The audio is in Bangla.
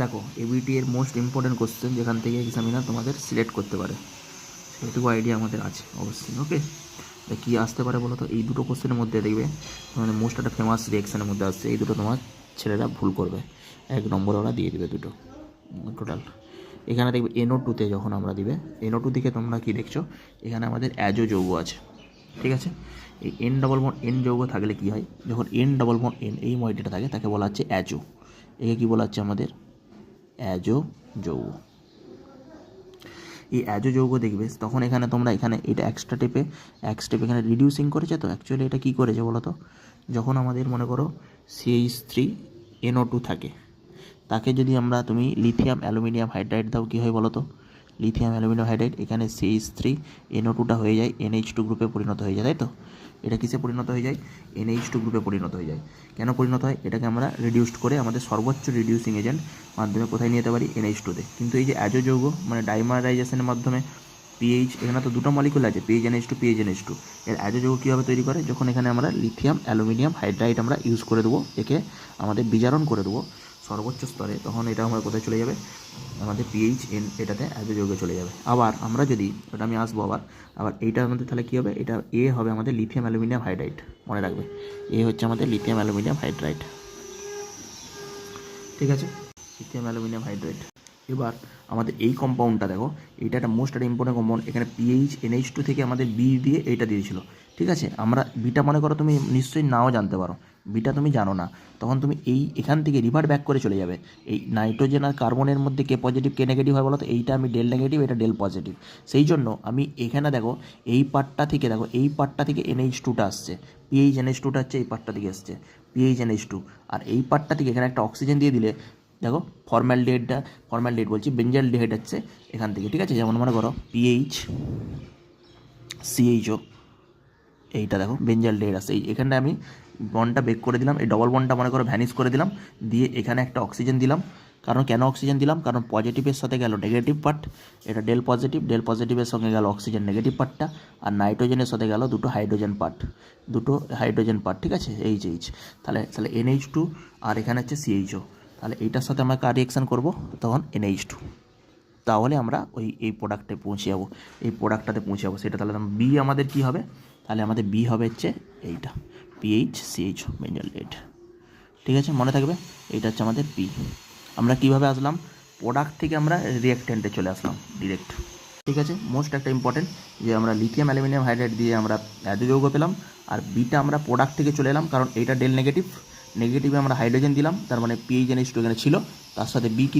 দেখো এবিটি এর মোস্ট ইম্পর্টেন্ট কোশ্চেন যেখান থেকে এক্সামিনার তোমাদের সিলেক্ট করতে পারে, সেটুকু আইডিয়া আমাদের আছে অবশ্যই। ওকে, কী আসতে পারে বলো তো? এই দুটো কোশ্চেনের মধ্যে দেখবে তোমাদের মোস্ট একটা ফেমাস রিয়াকশানের মধ্যে আসছে, এই দুটো তোমার ছেলেরা ভুল করবে, 1 নম্বরে ওরা দিয়ে দেবে দুটো টোটাল। এখানে দেখবে NO2-তে যখন আমরা দিবে, NO2 দিকে তোমরা কি দেখছো, এখানে আমাদের অ্যাজো যৌগ আছে, ঠিক আছে। এই N ডবল বন্ড N যৌগ থাকলে কি হয়, যখন N ডবল বন্ড N এই মডিটা থাকে তাকে বলা হচ্ছে অ্যাজো, একে কী বলা হচ্ছে আমাদের অ্যাজো যৌগ। এই অ্যাজো যৌগ দেখবে তখন এখানে তোমরা এখানে এটা এক স্টেপ এখানে রিডিউসিং করেছে, তো অ্যাকচুয়ালি এটা কী করেছে বলো তো, যখন আমাদের মনে করো CH3NO2 থাকে, তাকে যদি আমরা তুমি লিথিয়াম অ্যালুমিনিয়াম হাইড্রাইড দাও, কী হয় বলো তো, লিথিয়াম অ্যালুমিনিয়াম হাইড্রাইড এখানে CH3NO2টা হয়ে যায় NH2 গ্রুপে পরিণত হয়ে যায়, তাই তো। এটা কিসে পরিণত হয়ে যায়, NH2 গ্রুপে পরিণত হয়ে যায়। কেন পরিণত হয়, এটাকে আমরা রিডিউসড করে আমাদের সর্বোচ্চ রিডিউসিং এজেন্ট মাধ্যমে কোথায় নিয়ে যেতে পারি, NH2-তে। কিন্তু এই যে অ্যাজো যৌগ মানে ডাইমারাইজেশনের মাধ্যমে পিএইচ, এখানে তো দুটো মলিকুল আছে PHNH2 PHNH2, এর অ্যাজো যৌগ কীভাবে তৈরি করে, যখন এখানে আমরা লিথিয়াম অ্যালুমিনিয়াম হাইড্রাইড আমরা ইউজ করে দেবো, একে আমাদের বিজারণ করে দেবো সর্বোচ্চ স্তরে, তখন এটা আমরা কোথায় চলে যাবে, আমাদের PHN এটাতে অ্যাজো যৌগে চলে যাবে। আবার আমরা যদি ওটা আমি আসবো আবার এইটা আমাদের তাহলে কী হবে, এটা এ হবে আমাদের লিথিয়াম অ্যালুমিনিয়াম হাইড্রাইড, মনে রাখবে এ হচ্ছে আমাদের লিথিয়াম অ্যালুমিনিয়াম হাইড্রাইড, ঠিক আছে, লিথিয়াম অ্যালুমিনিয়াম হাইড্রাইড। এবার আমাদের এই কম্পাউন্ডটা দেখো, এইটা একটা মোস্ট একটা ইম্পর্টেন্ট কম্পাউন্ড, এখানে PHNH2 থেকে আমাদের বি দিয়ে এইটা দিয়েছিল, ঠিক আছে। আমরা বিটা মনে করো তুমি নিশ্চয়ই নাও জানতে পারো, বিটা তুমি জানো না, তখন তুমি এখান থেকে রিভার্ট ব্যাক করে চলে যাবে। এই নাইট্রোজেন আর কার্বনের মধ্যে কে পজিটিভ কে নেগেটিভ হয় বলো তো, এইটা আমি ডেল নেগেটিভ, এটা ডেল পজিটিভ, সেই জন্য আমি এখানে দেখো এই পার্টটা থেকে NH2টা আসছে, PHNH2টা হচ্ছে এই পার্টটা থেকে আসছে PHNH2, আর এই পার্টটা থেকে এখানে একটা অক্সিজেন দিয়ে দিলে দেখো ফর্মালডিহাইড বলছি, বেঞ্জালডিহাইড হচ্ছে এখান থেকে, ঠিক আছে। যেমন মনে করো CHO, এইটা দেখো বেঞ্জালডিহাইড আসছে, এখানটা আমি বন্ডটা ব্রেক করে দিলাম, এই ডবল বন্ডটা মনে করো ভ্যানিশ করে দিলাম, দিয়ে এখানে একটা অক্সিজেন দিলাম। কারণ কেন অক্সিজেন দিলাম, কারণ পজিটিভের সাথে গেল নেগেটিভ পার্ট, এটা ডেল পজিটিভের সঙ্গে গেল অক্সিজেন নেগেটিভ পার্টটা, আর নাইট্রোজেনের সাথে গেল দুটো হাইড্রোজেন পার্ট, ঠিক আছে, এইচ। তাহলে NH2 আর এখানে হচ্ছে CHO, তাহলে এইটার সাথে আমরা কার রিয়াকশান করবো, তখন NH2, তাহলে আমরা এই প্রোডাক্টে পৌঁছে যাবো, সেটা তাহলে বি আমাদের কী হবে, তাহলে আমাদের বি হবে হচ্ছে এইটা PHCH বেঞ্জালডেহাইড, ঠিক আছে, মনে থাকবে। এইটা হচ্ছে আমাদের পি। আমরা কিভাবে আসলাম, প্রোডাক্ট থেকে আমরা রিঅ্যাকট্যান্টে চলে আসলাম ডিরেক্ট, ঠিক আছে। মোস্ট একটা ইম্পর্টেন্ট যে আমরা লিথিয়াম অ্যালুমিনিয়াম হাইড্রাইড দিয়ে আমরা অ্যাজো যৌগ পেলাম, আর বিটা আমরা প্রোডাক্ট থেকে চলে এলাম, কারণ এইটা ডেল নেগেটিভে আমরা হাইড্রোজেন দিলাম, তার মানে PHNH2 এখানে ছিল, তার সাথে বি কি